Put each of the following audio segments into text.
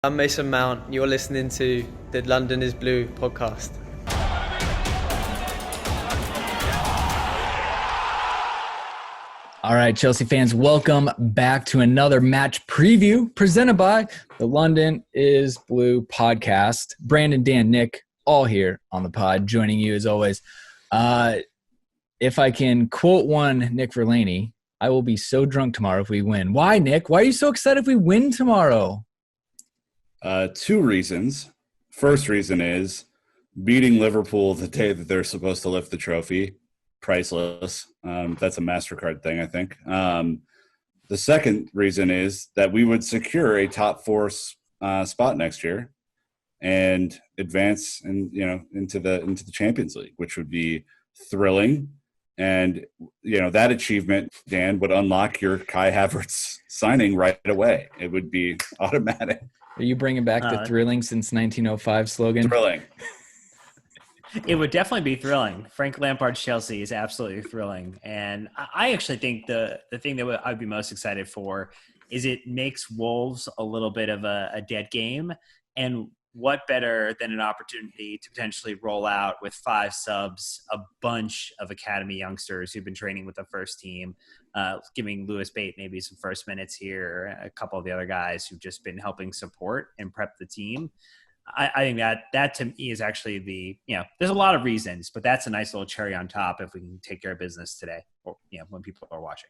I'm Mason Mount. You're listening to the London is Blue podcast. All right, Chelsea fans, welcome back to another match preview presented by the London is Blue podcast. Brandon, Dan, Nick, all here on the pod, joining you as always. If I can quote one Nick Verlaney, I will be so drunk tomorrow if we win. Why, Nick? Why are you so excited if we win tomorrow? Two reasons. First reason is beating Liverpool the day that they're supposed to lift the trophy. Priceless. That's a MasterCard thing, I think. The second reason is that we would secure a top four spot next year and advance into the Champions League, which would be thrilling. And that achievement, Dan, would unlock your Kai Havertz signing right away. It would be automatic. Are you bringing back the thrilling since 1905 slogan? Thrilling. It would definitely be thrilling. Frank Lampard's Chelsea is absolutely thrilling. And I actually think the thing that I'd be most excited for is it makes Wolves a little bit of a dead game. And what better than an opportunity to potentially roll out with 5 subs, a bunch of academy youngsters who've been training with the first team, giving Lewis Bate maybe some first minutes here, a couple of the other guys who've just been helping support and prep the team. I think that to me is actually there's a lot of reasons, but that's a nice little cherry on top if we can take care of business today or, when people are watching.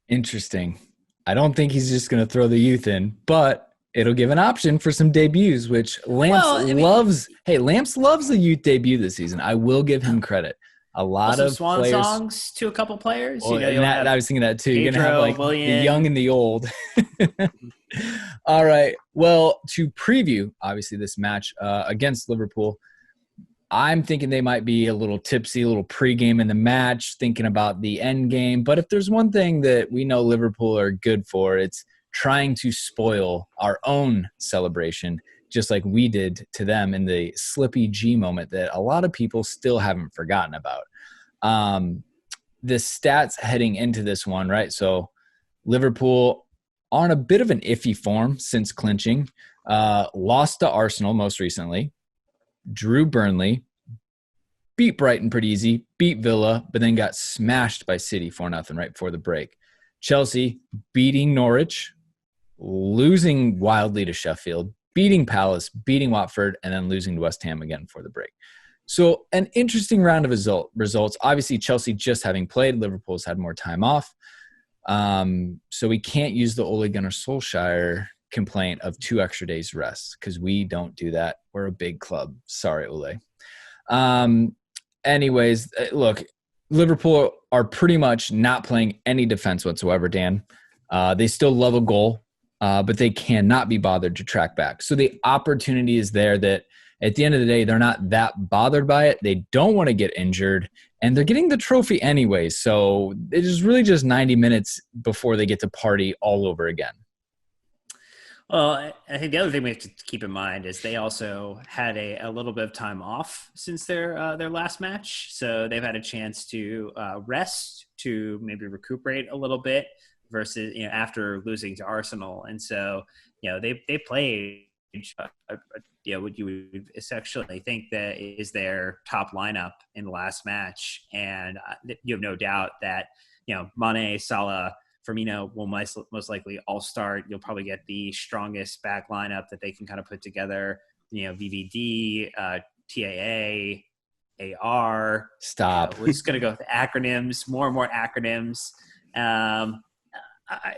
Interesting. I don't think he's just going to throw the youth in, but it'll give an option for some debuts, which Lamps loves. Hey, Lamps loves the youth debut this season. I will give him credit. A lot of swan players, songs to a couple players. Well, I was thinking that too. You're going to have like William. The young and the old. All right. Well, to preview, obviously, this match against Liverpool, I'm thinking they might be a little tipsy, a little pregame in the match, thinking about the end game. But if there's one thing that we know Liverpool are good for, it's trying to spoil our own celebration, just like we did to them in the Slippy G moment that a lot of people still haven't forgotten about. The stats heading into this one, right? So Liverpool on a bit of an iffy form since clinching, lost to Arsenal most recently, drew Burnley, beat Brighton pretty easy, beat Villa, but then got smashed by City 4-0 right before the break. Chelsea beating Norwich, losing wildly to Sheffield, beating Palace, beating Watford, and then losing to West Ham again before the break. So an interesting round of results. Obviously, Chelsea just having played. Liverpool's had more time off. So we can't use the Ole Gunnar Solskjaer complaint of 2 extra days rest because we don't do that. We're a big club. Sorry, Ole. Anyways, look, Liverpool are pretty much not playing any defense whatsoever, Dan. They still love a goal, but they cannot be bothered to track back. So the opportunity is there that at the end of the day, they're not that bothered by it. They don't want to get injured, and they're getting the trophy anyway. So it is really just 90 minutes before they get to party all over again. Well, I think the other thing we have to keep in mind is they also had a little bit of time off since their last match. So they've had a chance to rest, to maybe recuperate a little bit versus, after losing to Arsenal. And so, they played what you would essentially think that is their top lineup in the last match. And you have no doubt that, Mane, Salah, Firmino will most likely all start. You'll probably get the strongest back lineup that they can kind of put together. VVD, TAA, AR. Stop. We're just going to go with acronyms, more and more acronyms.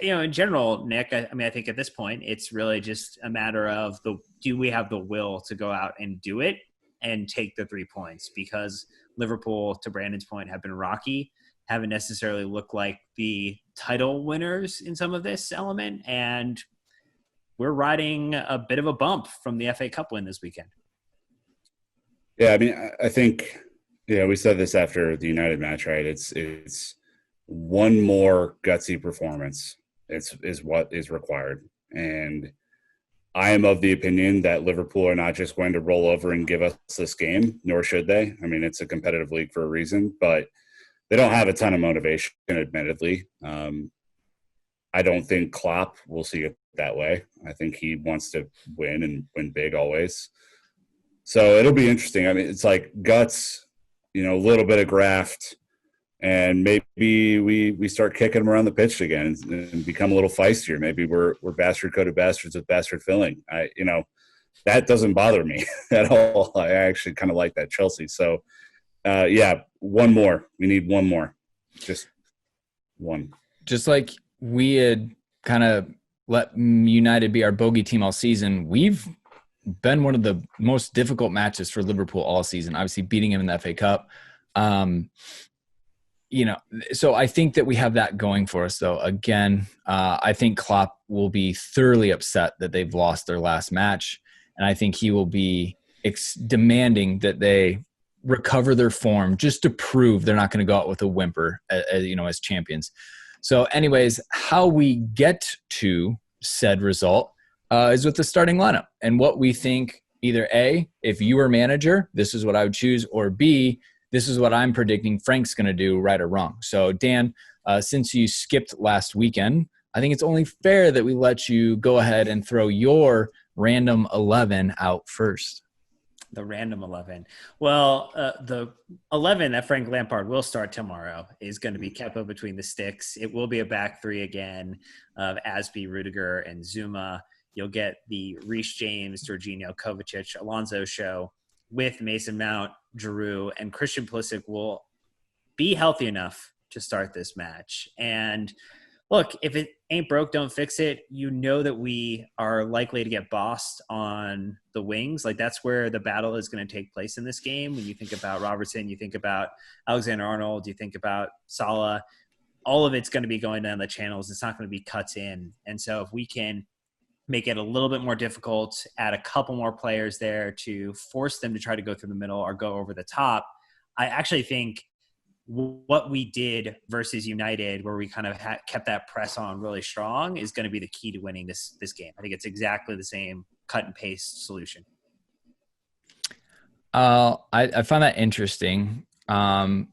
In general, Nick, I think at this point, it's really just a matter of do we have the will to go out and do it and take the 3 points? Because Liverpool, to Brandon's point, have been rocky, haven't necessarily looked like the title winners in some of this element. And we're riding a bit of a bump from the FA Cup win this weekend. Yeah, I think, we said this after the United match, right? It's one more gutsy performance is what is required. And I am of the opinion that Liverpool are not just going to roll over and give us this game, nor should they. It's a competitive league for a reason, but they don't have a ton of motivation, admittedly. I don't think Klopp will see a that way. I think he wants to win and win big always. So it'll be interesting. I mean, it's like guts, a little bit of graft, and maybe we start kicking them around the pitch again and become a little feistier. Maybe we're bastard coated bastards with bastard filling. That doesn't bother me at all. I actually kind of like that Chelsea. So one more. We need one more. Just one. Just like we had kind of let United be our bogey team all season, we've been one of the most difficult matches for Liverpool all season, obviously beating him in the FA Cup. So I think that we have that going for us, though. Again, I think Klopp will be thoroughly upset that they've lost their last match, and I think he will be demanding that they recover their form just to prove they're not going to go out with a whimper, as champions. So anyways, how we get to said result is with the starting lineup and what we think. Either A, if you were manager, this is what I would choose, or B, this is what I'm predicting Frank's going to do, right or wrong. So Dan, since you skipped last weekend, I think it's only fair that we let you go ahead and throw your random 11 out first. The random 11. Well, the 11 that Frank Lampard will start tomorrow is going to be Kepa between the sticks. It will be a back three again of Asby, Rudiger, and Zuma. You'll get the Reece James, Jorginho, Kovacic, Alonso show with Mason Mount, Giroud, and Christian Pulisic will be healthy enough to start this match. And look, if it ain't broke, don't fix it. You know that we are likely to get bossed on the wings. Like, that's where the battle is going to take place in this game. When you think about Robertson, you think about Alexander-Arnold, you think about Salah, all of it's going to be going down the channels. It's not going to be cuts in. And so if we can make it a little bit more difficult, add a couple more players there to force them to try to go through the middle or go over the top, I actually think what we did versus United, where we kind of kept that press on really strong, is going to be the key to winning this game. I think it's exactly the same cut and paste solution. I find that interesting. I'm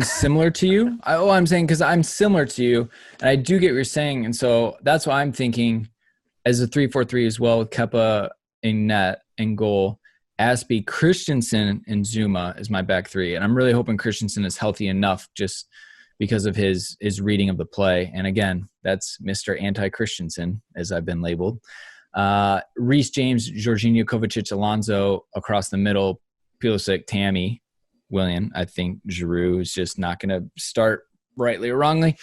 similar to you. I'm saying because I'm similar to you, and I do get what you're saying, and so that's why I'm thinking as a 3-4-3 as well, with Kepa in net and goal. Aspie, Christensen, and Zuma is my back three. And I'm really hoping Christensen is healthy enough just because of his reading of the play. And again, that's Mr. Anti-Christensen, as I've been labeled. Reece James, Jorginho, Kovacic, Alonso across the middle, Pulisic, Tammy, Willian. I think Giroud is just not going to start rightly or wrongly.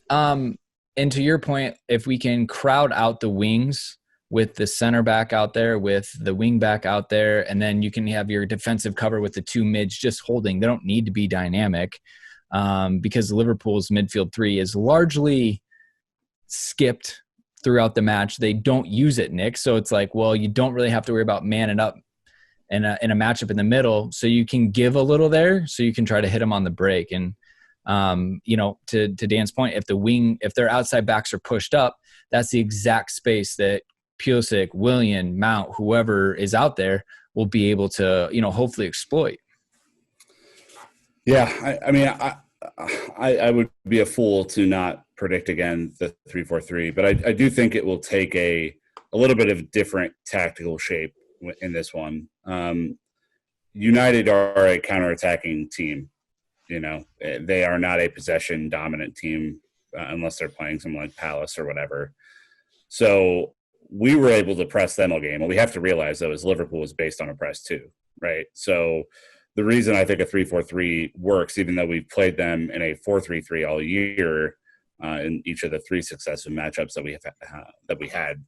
And to your point, if we can crowd out the wings with the center back out there, with the wing back out there, and then you can have your defensive cover with the two mids just holding. They don't need to be dynamic because Liverpool's midfield three is largely skipped throughout the match. They don't use it, Nick. So it's like, well, you don't really have to worry about manning up in a matchup in the middle. So you can give a little there so you can try to hit them on the break. And, to Dan's point, if their outside backs are pushed up, that's the exact space that Pulisic, Willian, Mount, whoever is out there will be able to, hopefully exploit. Yeah, I would be a fool to not predict again the 3-4-3, but I do think it will take a little bit of different tactical shape in this one. United are a counterattacking team. They are not a possession dominant team unless they're playing someone like Palace or whatever. So we were able to press them all game. What we have to realize, though, is Liverpool is based on a press too, right? So the reason I think a 3-4-3 works, even though we've played them in a 4-3-3 all year in each of the three successive matchups that we had,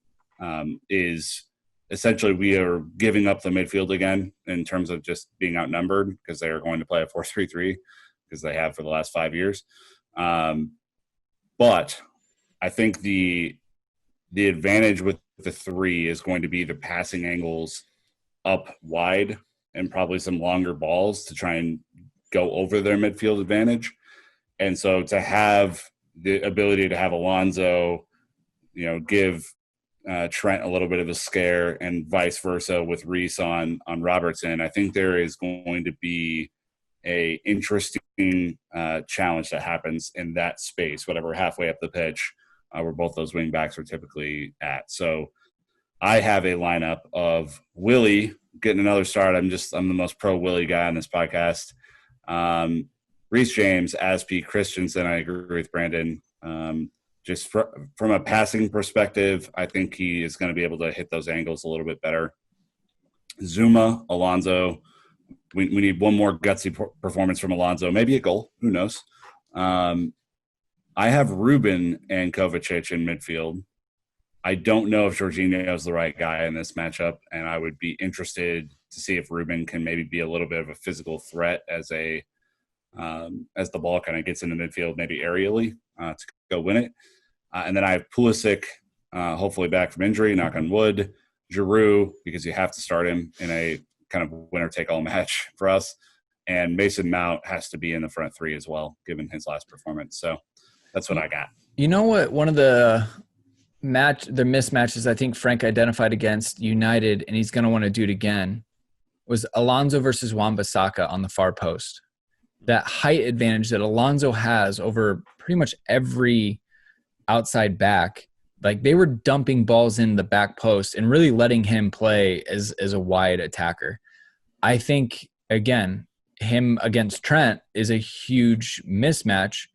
is essentially we are giving up the midfield again in terms of just being outnumbered because they are going to play a 4-3-3 because they have for the last 5 years. But I think the advantage with the three is going to be the passing angles up wide and probably some longer balls to try and go over their midfield advantage. And so to have the ability to have Alonso, give Trent a little bit of a scare and vice versa with Reece on Robertson, I think there is going to be a interesting challenge that happens in that space, whatever halfway up the pitch, where both those wing backs are typically at. So I have a lineup of Willie getting another start. I'm the most pro Willie guy on this podcast. Reece James, Aspi, Christensen. I agree with Brandon. From a passing perspective, I think he is going to be able to hit those angles a little bit better. Zuma, Alonso. We need one more gutsy performance from Alonso, maybe a goal. Who knows? I have Ruben and Kovacic in midfield. I don't know if Jorginho is the right guy in this matchup, and I would be interested to see if Ruben can maybe be a little bit of a physical threat as the ball kind of gets into midfield, maybe aerially to go win it. And then I have Pulisic, hopefully back from injury, knock on wood. Giroud, because you have to start him in a kind of winner-take-all match for us. And Mason Mount has to be in the front three as well, given his last performance. So that's what I got. You know what? One of the mismatches I think Frank identified against United, and he's going to want to do it again, was Alonso versus Wan-Bissaka on the far post. That height advantage that Alonso has over pretty much every outside back, like they were dumping balls in the back post and really letting him play as a wide attacker. I think, again, him against Trent is a huge mismatch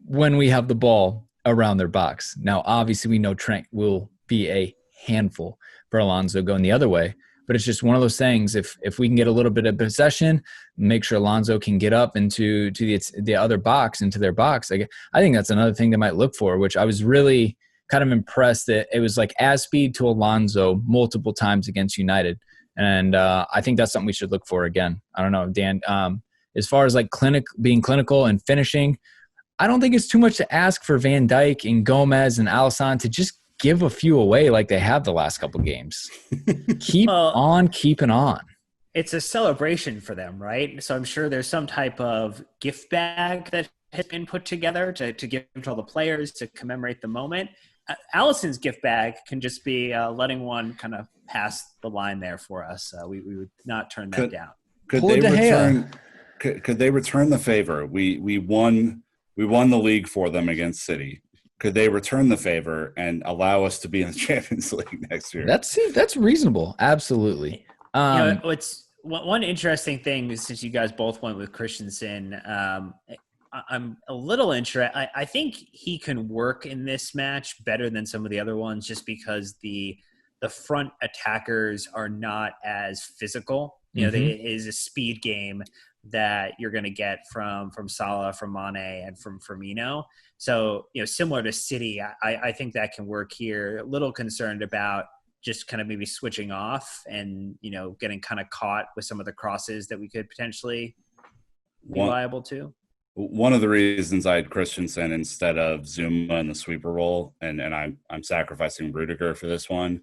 when we have the ball around their box. Now, obviously, we know Trent will be a handful for Alonso going the other way, but it's just one of those things. If we can get a little bit of possession, make sure Alonso can get up into the other box, into their box. I think that's another thing they might look for, which I was really kind of impressed that it was like as speed to Alonso multiple times against United. And I think that's something we should look for again. I don't know, Dan, as far as like being clinical and finishing, I don't think it's too much to ask for Van Dijk and Gomez and Alisson to just give a few away like they have the last couple games. Keep on keeping on. It's a celebration for them, right? So I'm sure there's some type of gift bag that has been put together to give to all the players to commemorate the moment. Allison's gift bag can just be letting one kind of pass the line there for us. We would not turn that down. Could they return the favor? We won the league for them against City. Could they return the favor and allow us to be in the Champions League next year? That's reasonable. Absolutely. It's one interesting thing is, since you guys both went with Christensen, I'm a little interested. I think he can work in this match better than some of the other ones, just because the front attackers are not as physical. It is a speed game that you're going to get from Salah, from Mane, and from Firmino. So, similar to City, I think that can work here. A little concerned about just kind of maybe switching off and, getting kind of caught with some of the crosses that we could potentially be liable to. One of the reasons I had Christensen instead of Zuma in the sweeper role, and I'm sacrificing Rudiger for this one,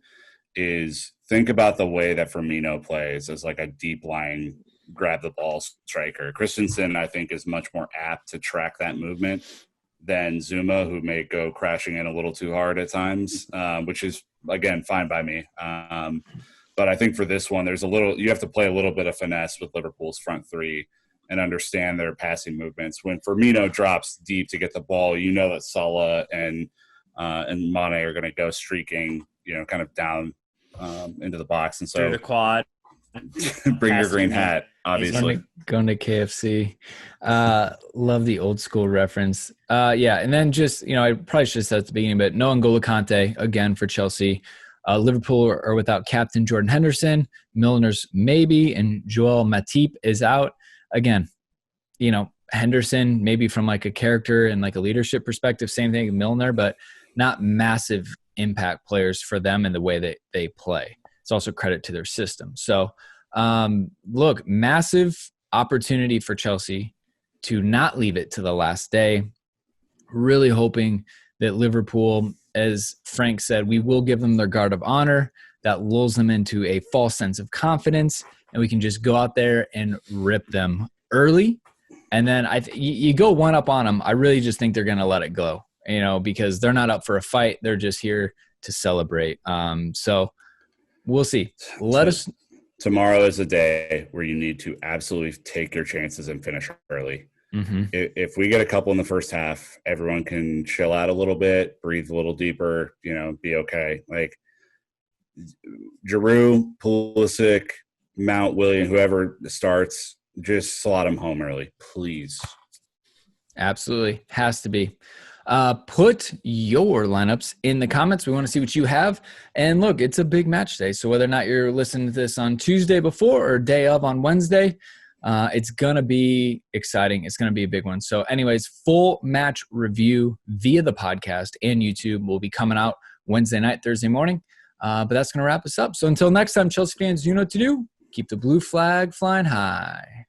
is think about the way that Firmino plays as like a deep lying grab the ball striker. Christensen, I think, is much more apt to track that movement than Zuma, who may go crashing in a little too hard at times, which is, again, fine by me. But I think for this one, you have to play a little bit of finesse with Liverpool's front three and understand their passing movements. When Firmino drops deep to get the ball, that Salah and Mane are going to go streaking, kind of down into the box. And so through the quad. Bring your green hat, obviously. Going to KFC. Love the old school reference. And then just, I probably should have said at the beginning, but no N'Golo Kante again for Chelsea. Liverpool are without captain Jordan Henderson. Milner's maybe, and Joel Matip is out. Again, Henderson maybe from like a character and like a leadership perspective, same thing, Milner, but not massive impact players for them in the way that they play. It's also credit to their system. So, look, massive opportunity for Chelsea to not leave it to the last day. Really hoping that Liverpool, as Frank said, we will give them their guard of honor. That lulls them into a false sense of confidence, and we can just go out there and rip them early. And then you go one up on them. I really just think they're going to let it go, because they're not up for a fight. They're just here to celebrate. So we'll see. Tomorrow is a day where you need to absolutely take your chances and finish early. Mm-hmm. If we get a couple in the first half, everyone can chill out a little bit, breathe a little deeper, be okay. Like Giroud, Pulisic, Mount, William, whoever starts, just slot them home early, please. Absolutely. Has to be. Put your lineups in the comments. We want to see what you have. And look, it's a big match day. So whether or not you're listening to this on Tuesday before or day of on Wednesday, it's going to be exciting. It's going to be a big one. So anyways, full match review via the podcast and YouTube will be coming out Wednesday night, Thursday morning. But that's going to wrap us up. So until next time, Chelsea fans, you know what to do. Keep the blue flag flying high.